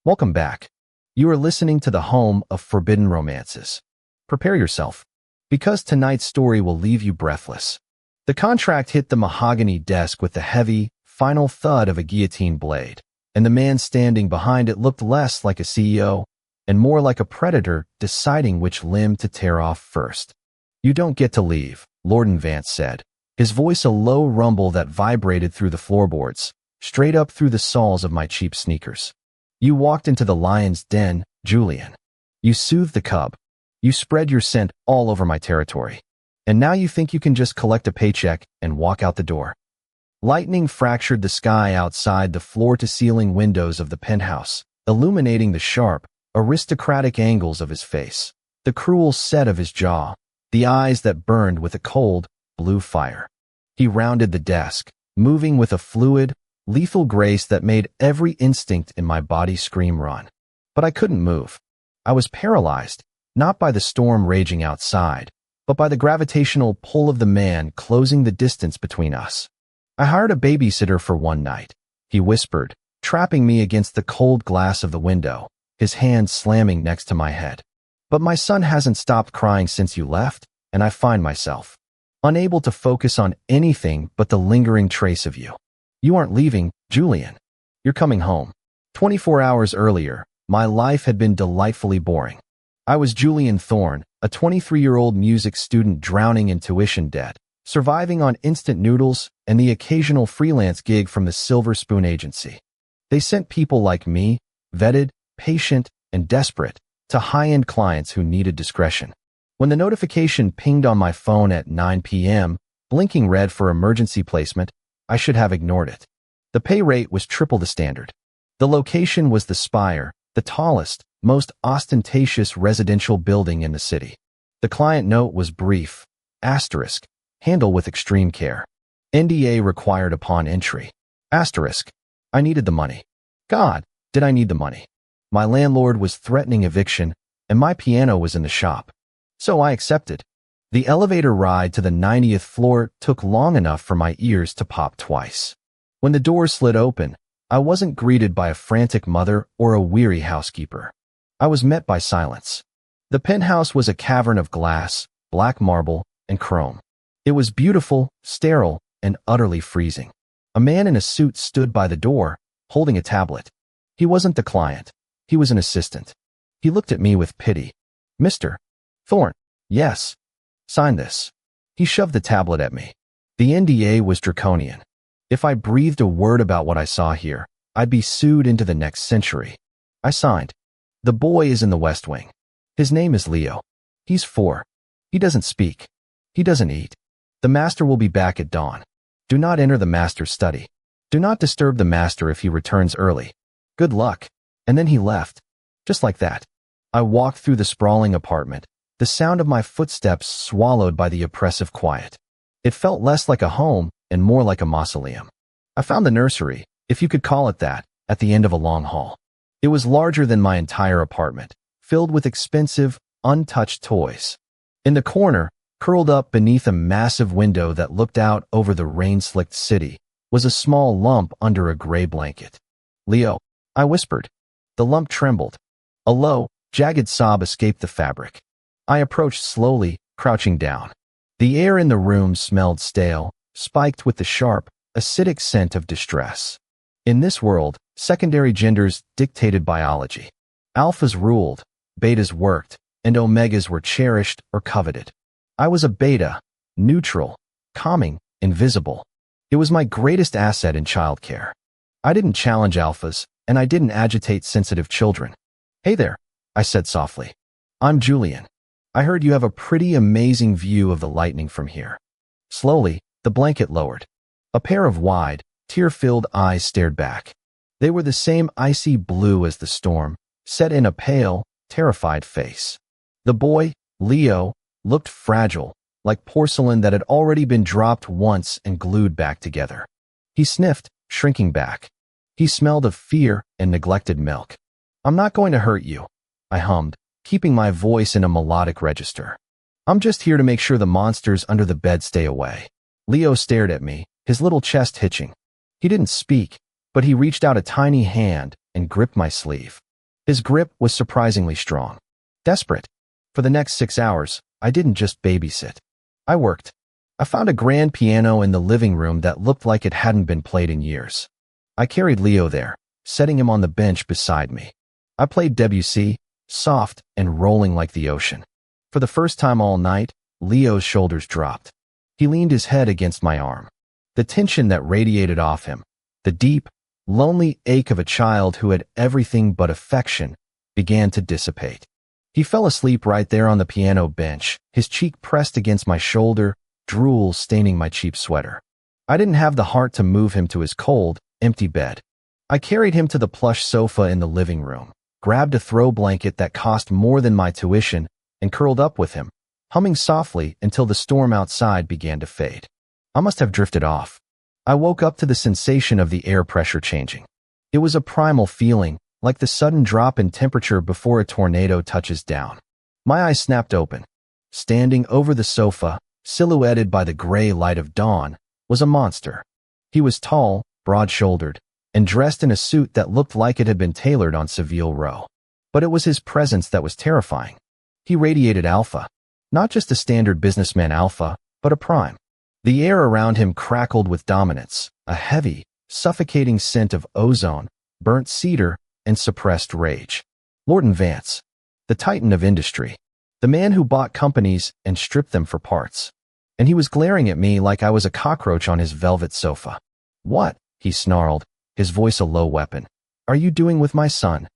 Welcome back. You are listening to the home of forbidden romances. Prepare yourself, because tonight's story will leave you breathless. The contract hit the mahogany desk with the heavy, final thud of a guillotine blade, and the man standing behind it looked less like a CEO and more like a predator deciding which limb to tear off first. "You don't get to leave," Lord Vance said, his voice a low rumble that vibrated through the floorboards, straight up through the soles of my cheap sneakers. "You walked into the lion's den, Julian. You soothed the cub. You spread your scent all over my territory. And now you think you can just collect a paycheck and walk out the door." Lightning fractured the sky outside the floor-to-ceiling windows of the penthouse, illuminating the sharp, aristocratic angles of his face, the cruel set of his jaw, the eyes that burned with a cold, blue fire. He rounded the desk, moving with a fluid, lethal grace that made every instinct in my body scream run. But I couldn't move. I was paralyzed, not by the storm raging outside, but by the gravitational pull of the man closing the distance between us. "I hired a babysitter for one night," he whispered, trapping me against the cold glass of the window, his hand slamming next to my head. "But my son hasn't stopped crying since you left, and I find myself unable to focus on anything but the lingering trace of you. You aren't leaving, Julian. You're coming home." 24 hours earlier, my life had been delightfully boring. I was Julian Thorne, a 23-year-old music student drowning in tuition debt, surviving on instant noodles and the occasional freelance gig from the Silver Spoon Agency. They sent people like me, vetted, patient, and desperate, to high-end clients who needed discretion. When the notification pinged on my phone at 9 p.m., blinking red for emergency placement, I should have ignored it. The pay rate was triple the standard. The location was the Spire, the tallest, most ostentatious residential building in the city. The client note was brief, asterisk, handle with extreme care. NDA required upon entry. Asterisk. I needed the money. God, did I need the money. My landlord was threatening eviction, and my piano was in the shop. So I accepted. The elevator ride to the 90th floor took long enough for my ears to pop twice. When the door slid open, I wasn't greeted by a frantic mother or a weary housekeeper. I was met by silence. The penthouse was a cavern of glass, black marble, and chrome. It was beautiful, sterile, and utterly freezing. A man in a suit stood by the door, holding a tablet. He wasn't the client. He was an assistant. He looked at me with pity. "Mr. Thorne." "Yes. Sign this." He shoved the tablet at me. The NDA was draconian. If I breathed a word about what I saw here, I'd be sued into the next century. I signed. "The boy is in the West Wing. His name is Leo. He's 4. He doesn't speak. He doesn't eat. The master will be back at dawn. Do not enter the master's study. Do not disturb the master if he returns early. Good luck." And then he left. Just like that. I walked through the sprawling apartment, the sound of my footsteps swallowed by the oppressive quiet. It felt less like a home and more like a mausoleum. I found the nursery, if you could call it that, at the end of a long hall. It was larger than my entire apartment, filled with expensive, untouched toys. In the corner, curled up beneath a massive window that looked out over the rain-slicked city, was a small lump under a gray blanket. "Leo," I whispered. The lump trembled. A low, jagged sob escaped the fabric. I approached slowly, crouching down. The air in the room smelled stale, spiked with the sharp, acidic scent of distress. In this world, secondary genders dictated biology. Alphas ruled, betas worked, and omegas were cherished or coveted. I was a beta, neutral, calming, invisible. It was my greatest asset in childcare. I didn't challenge alphas, and I didn't agitate sensitive children. "Hey there," I said softly. "I'm Julian. I heard you have a pretty amazing view of the lightning from here." Slowly, the blanket lowered. A pair of wide, tear-filled eyes stared back. They were the same icy blue as the storm, set in a pale, terrified face. The boy, Leo, looked fragile, like porcelain that had already been dropped once and glued back together. He sniffed, shrinking back. He smelled of fear and neglected milk. "I'm not going to hurt you," I hummed, keeping my voice in a melodic register. "I'm just here to make sure the monsters under the bed stay away." Leo stared at me, his little chest hitching. He didn't speak, but he reached out a tiny hand and gripped my sleeve. His grip was surprisingly strong. Desperate. For the next 6 hours, I didn't just babysit. I worked. I found a grand piano in the living room that looked like it hadn't been played in years. I carried Leo there, setting him on the bench beside me. I played Debussy, soft and rolling like the ocean. For the first time all night, Leo's shoulders dropped. He leaned his head against my arm. The tension that radiated off him, the deep, lonely ache of a child who had everything but affection, began to dissipate. He fell asleep right there on the piano bench, his cheek pressed against my shoulder, drool staining my cheap sweater. I didn't have the heart to move him to his cold, empty bed. I carried him to the plush sofa in the living room, grabbed a throw blanket that cost more than my tuition, and curled up with him, humming softly until the storm outside began to fade. I must have drifted off. I woke up to the sensation of the air pressure changing. It was a primal feeling, like the sudden drop in temperature before a tornado touches down. My eyes snapped open. Standing over the sofa, silhouetted by the gray light of dawn, was a monster. He was tall, broad-shouldered, and dressed in a suit that looked like it had been tailored on Savile Row. But it was his presence that was terrifying. He radiated alpha. Not just a standard businessman alpha, but a prime. The air around him crackled with dominance, a heavy, suffocating scent of ozone, burnt cedar, and suppressed rage. Lord Vance, the titan of industry, the man who bought companies and stripped them for parts. And he was glaring at me like I was a cockroach on his velvet sofa. "What?" he snarled, his voice a low weapon. "Are you doing with my son?"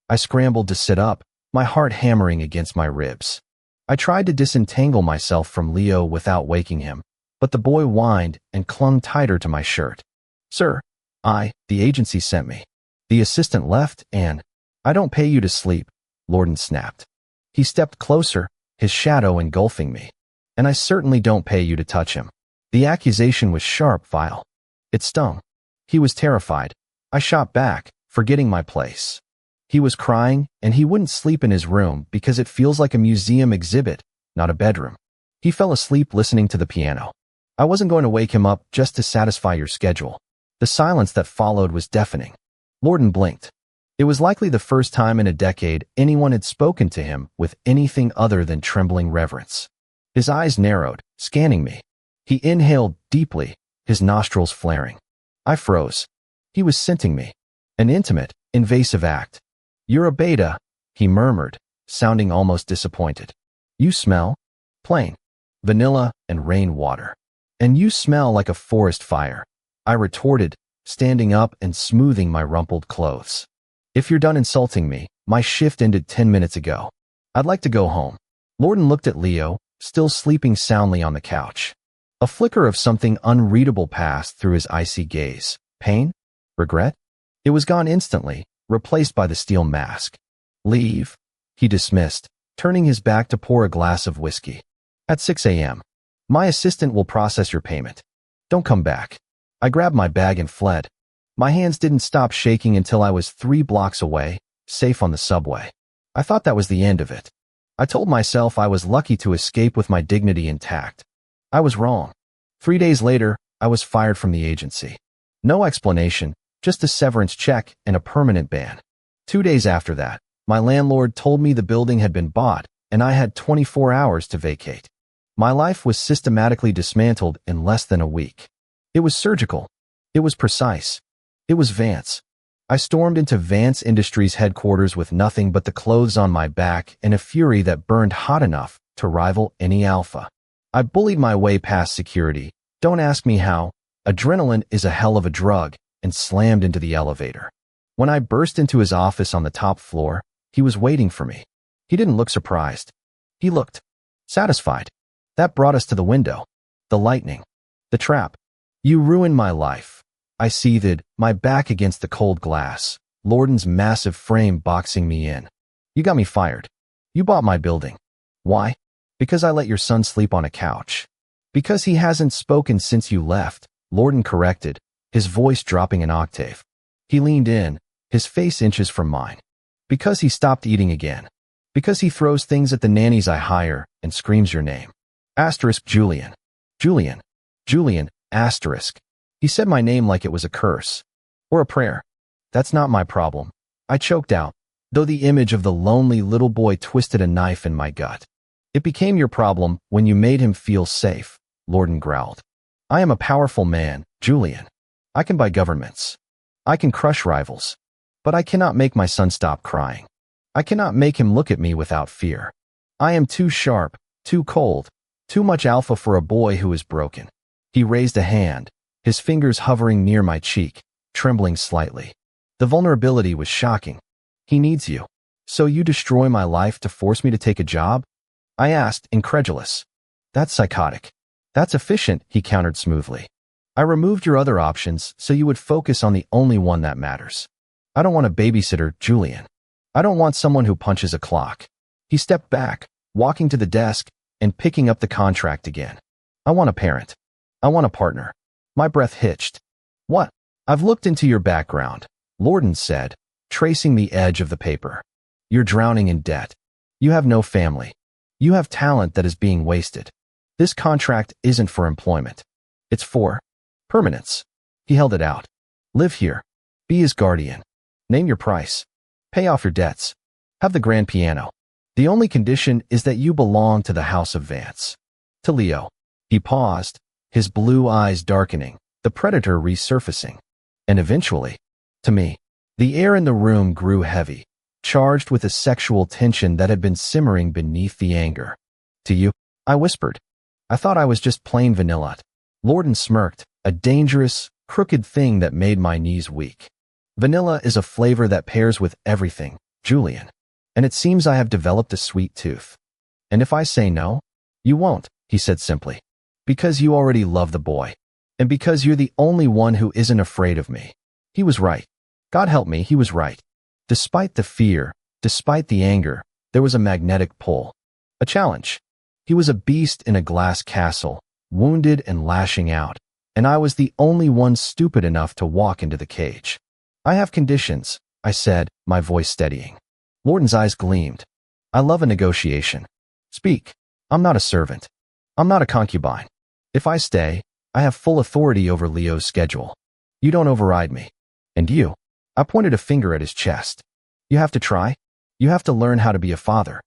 I scrambled to sit up, my heart hammering against my ribs. I tried to disentangle myself from Leo without waking him, but the boy whined and clung tighter to my shirt. "Sir, the agency sent me. The assistant left and—" "I don't pay you to sleep," Lorden snapped. He stepped closer, his shadow engulfing me. "And I certainly don't pay you to touch him." The accusation was sharp, vile. It stung. He was terrified. I shot back, forgetting my place. He was crying, and he wouldn't sleep in his room because it feels like a museum exhibit, not a bedroom. He fell asleep listening to the piano. I wasn't going to wake him up just to satisfy your schedule. The silence that followed was deafening. Lorden blinked. It was likely the first time in a decade anyone had spoken to him with anything other than trembling reverence. His eyes narrowed, scanning me. He inhaled deeply, his nostrils flaring. I froze. He was scenting me. An intimate, invasive act. "You're a beta," he murmured, sounding almost disappointed. "You smell plain vanilla and rainwater. And you smell like a forest fire," I retorted, standing up and smoothing my rumpled clothes. "If you're done insulting me, my shift ended 10 minutes ago. I'd like to go home." Lorden looked at Leo, still sleeping soundly on the couch. A flicker of something unreadable passed through his icy gaze. Pain? Regret? It was gone instantly, replaced by the steel mask. "Leave," he dismissed, turning his back to pour a glass of whiskey. "At 6 a.m. My assistant will process your payment. Don't come back." I grabbed my bag and fled. My hands didn't stop shaking until I was 3 blocks away, safe on the subway. I thought that was the end of it. I told myself I was lucky to escape with my dignity intact. I was wrong. 3 days later, I was fired from the agency. No explanation, just a severance check and a permanent ban. 2 days after that, my landlord told me the building had been bought and I had 24 hours to vacate. My life was systematically dismantled in less than a week. It was surgical. It was precise. It was Vance. I stormed into Vance Industries headquarters with nothing but the clothes on my back and a fury that burned hot enough to rival any alpha. I bullied my way past security. Don't ask me how. Adrenaline is a hell of a drug, and slammed into the elevator. When I burst into his office on the top floor, he was waiting for me. He didn't look surprised. He looked satisfied. That brought us to the window. The lightning. The trap. "You ruined my life." I seethed, my back against the cold glass, Lorden's massive frame boxing me in. "You got me fired. You bought my building. Why?" "Because I let your son sleep on a couch." "Because he hasn't spoken since you left," Lorden corrected, his voice dropping an octave. He leaned in, his face inches from mine. "Because he stopped eating again. Because he throws things at the nannies I hire and screams your name. Asterisk Julian. Julian. Julian, asterisk. He said my name like it was a curse. Or a prayer. That's not my problem." I choked out, though the image of the lonely little boy twisted a knife in my gut. It became your problem when you made him feel safe, Lorden growled. I am a powerful man, Julian. I can buy governments. I can crush rivals. But I cannot make my son stop crying. I cannot make him look at me without fear. I am too sharp, too cold, too much alpha for a boy who is broken. He raised a hand, his fingers hovering near my cheek, trembling slightly. The vulnerability was shocking. He needs you. So you destroy my life to force me to take a job? I asked, incredulous. That's psychotic. That's efficient, he countered smoothly. I removed your other options so you would focus on the only one that matters. I don't want a babysitter, Julian. I don't want someone who punches a clock. He stepped back, walking to the desk and picking up the contract again. I want a parent. I want a partner. My breath hitched. What? I've looked into your background, Lorden said, tracing the edge of the paper. You're drowning in debt. You have no family. You have talent that is being wasted. This contract isn't for employment. It's for permanence. He held it out. Live here. Be his guardian. Name your price. Pay off your debts. Have the grand piano. The only condition is that you belong to the House of Vance. To Leo. He paused, his blue eyes darkening, the predator resurfacing. And eventually, to me. The air in the room grew heavy, charged with a sexual tension that had been simmering beneath the anger. To you, I whispered. I thought I was just plain vanilla. Lorden smirked, a dangerous, crooked thing that made my knees weak. Vanilla is a flavor that pairs with everything, Julian. And it seems I have developed a sweet tooth. And if I say no, you won't, he said simply. Because you already love the boy. And because you're the only one who isn't afraid of me. He was right. God help me, he was right. Despite the fear, despite the anger, there was a magnetic pull. A challenge. He was a beast in a glass castle, wounded and lashing out. And I was the only one stupid enough to walk into the cage. I have conditions, I said, my voice steadying. Lorden's eyes gleamed. I love a negotiation. Speak. I'm not a servant. I'm not a concubine. If I stay, I have full authority over Leo's schedule. You don't override me. And you. I pointed a finger at his chest. You have to try. You have to learn how to be a father.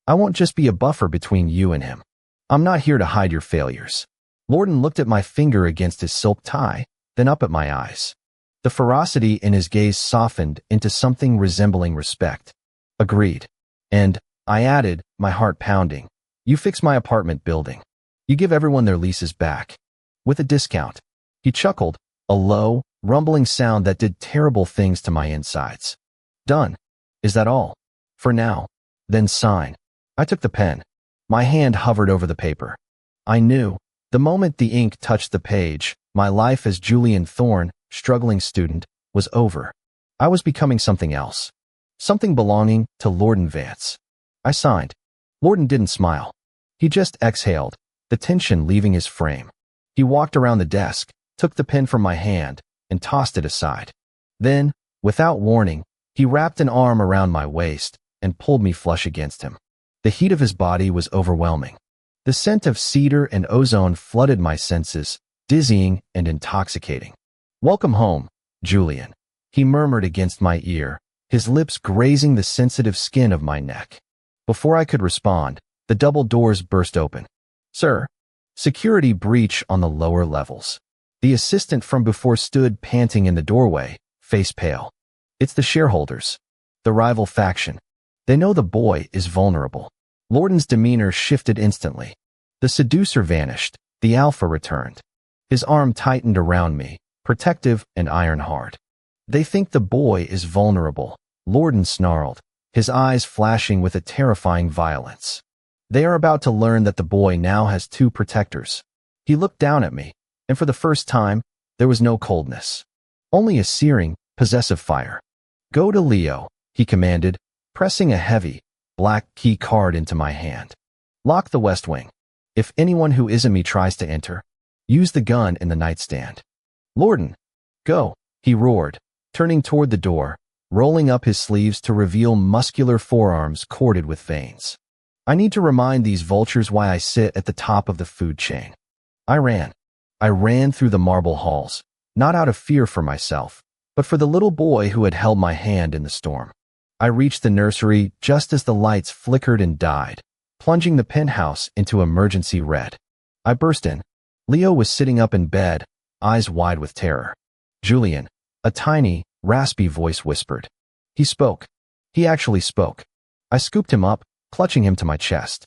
I won't just be a buffer between you and him. I'm not here to hide your failures. Lorden looked at my finger against his silk tie, then up at my eyes. The ferocity in his gaze softened into something resembling respect. Agreed. And, I added, my heart pounding, you fix my apartment building. You give everyone their leases back. With a discount. He chuckled, a low, rumbling sound that did terrible things to my insides. Done. Is that all? For now. Then sign. I took the pen. My hand hovered over the paper. I knew, the moment the ink touched the page, my life as Julian Thorne, struggling student, was over. I was becoming something else. Something belonging to Lorden Vance. I signed. Lorden didn't smile. He just exhaled, the tension leaving his frame. He walked around the desk, took the pen from my hand, and tossed it aside. Then, without warning, he wrapped an arm around my waist and pulled me flush against him. The heat of his body was overwhelming. The scent of cedar and ozone flooded my senses, dizzying and intoxicating. Welcome home, Julian, he murmured against my ear, his lips grazing the sensitive skin of my neck. Before I could respond, the double doors burst open. Sir. Security breach on the lower levels. The assistant from before stood panting in the doorway, face pale. It's the shareholders. The rival faction. They know the boy is vulnerable. Lorden's demeanor shifted instantly. The seducer vanished. The alpha returned. His arm tightened around me, protective and iron-hard. They think the boy is vulnerable, Lorden snarled, his eyes flashing with a terrifying violence. They are about to learn that the boy now has two protectors. He looked down at me, and for the first time, there was no coldness. Only a searing, possessive fire. Go to Leo, he commanded, pressing a heavy, black key card into my hand. Lock the west wing. If anyone who isn't me tries to enter, use the gun in the nightstand. Lorden, go, he roared, turning toward the door, rolling up his sleeves to reveal muscular forearms corded with veins. I need to remind these vultures why I sit at the top of the food chain. I ran. I ran through the marble halls, not out of fear for myself, but for the little boy who had held my hand in the storm. I reached the nursery just as the lights flickered and died, plunging the penthouse into emergency red. I burst in. Leo was sitting up in bed, eyes wide with terror. "Julian," a tiny, raspy voice whispered. He spoke. He actually spoke. I scooped him up, clutching him to my chest.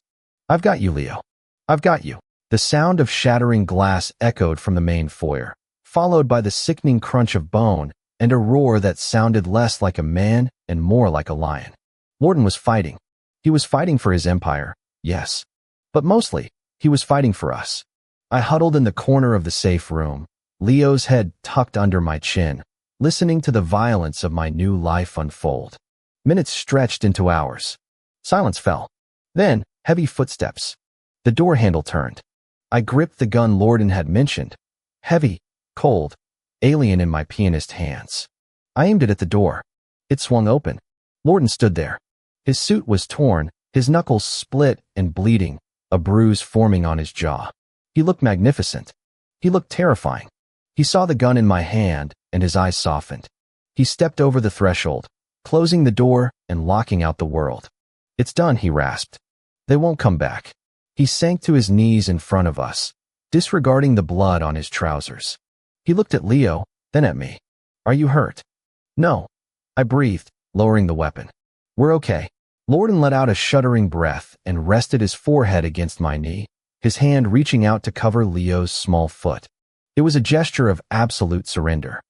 "I've got you, Leo. I've got you." The sound of shattering glass echoed from the main foyer, followed by the sickening crunch of bone and a roar that sounded less like a man and more like a lion. Lorden was fighting. He was fighting for his empire, yes. But mostly, he was fighting for us. I huddled in the corner of the safe room, Leo's head tucked under my chin, listening to the violence of my new life unfold. Minutes stretched into hours. Silence fell. Then, heavy footsteps. The door handle turned. I gripped the gun Lorden had mentioned. Heavy, cold, alien in my pianist hands. I aimed it at the door. It swung open. Lorden stood there. His suit was torn, his knuckles split and bleeding, a bruise forming on his jaw. He looked magnificent. He looked terrifying. He saw the gun in my hand, and his eyes softened. He stepped over the threshold, closing the door and locking out the world. "It's done," he rasped. "They won't come back." He sank to his knees in front of us, disregarding the blood on his trousers. He looked at Leo, then at me. "Are you hurt?" "No," I breathed, lowering the weapon. "We're okay." Lorden let out a shuddering breath and rested his forehead against my knee, his hand reaching out to cover Leo's small foot. It was a gesture of absolute surrender.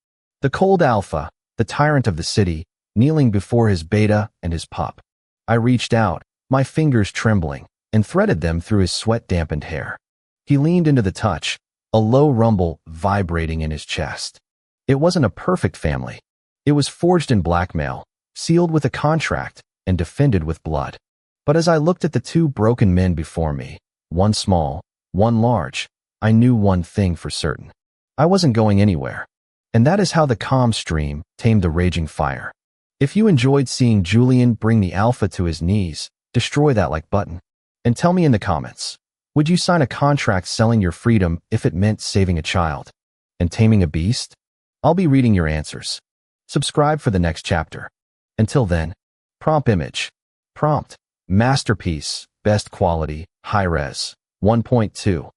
The cold alpha, the tyrant of the city, kneeling before his beta and his pup. I reached out, my fingers trembling, and threaded them through his sweat-dampened hair. He leaned into the touch, a low rumble vibrating in his chest. It wasn't a perfect family. It was forged in blackmail, sealed with a contract, and defended with blood. But as I looked at the two broken men before me, one small, one large, I knew one thing for certain. I wasn't going anywhere. And that is how the calm stream tamed the raging fire. If you enjoyed seeing Julian bring the alpha to his knees, destroy that like button. And tell me in the comments, would you sign a contract selling your freedom if it meant saving a child and taming a beast? I'll be reading your answers. Subscribe for the next chapter. Until then, prompt image. Prompt, masterpiece, best quality, high-res, 1.2.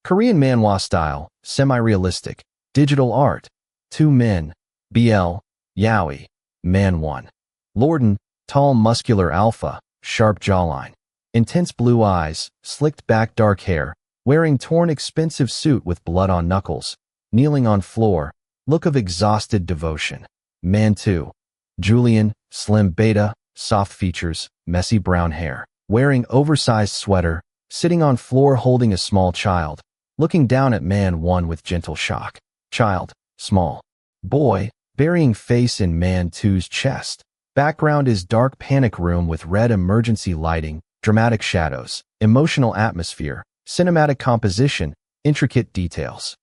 Korean manhwa style, semi-realistic, digital art. 2 men, BL, Yaoi, Man 1. Lorden, tall muscular alpha, sharp jawline. Intense blue eyes, slicked back dark hair, wearing torn expensive suit with blood on knuckles, kneeling on floor, look of exhausted devotion. Man 2. Julian, slim beta, soft features, messy brown hair, wearing oversized sweater, sitting on floor holding a small child, looking down at Man 1 with gentle shock. Child, small. Boy, burying face in Man 2's chest. Background is dark panic room with red emergency lighting, dramatic shadows, emotional atmosphere, cinematic composition, intricate details.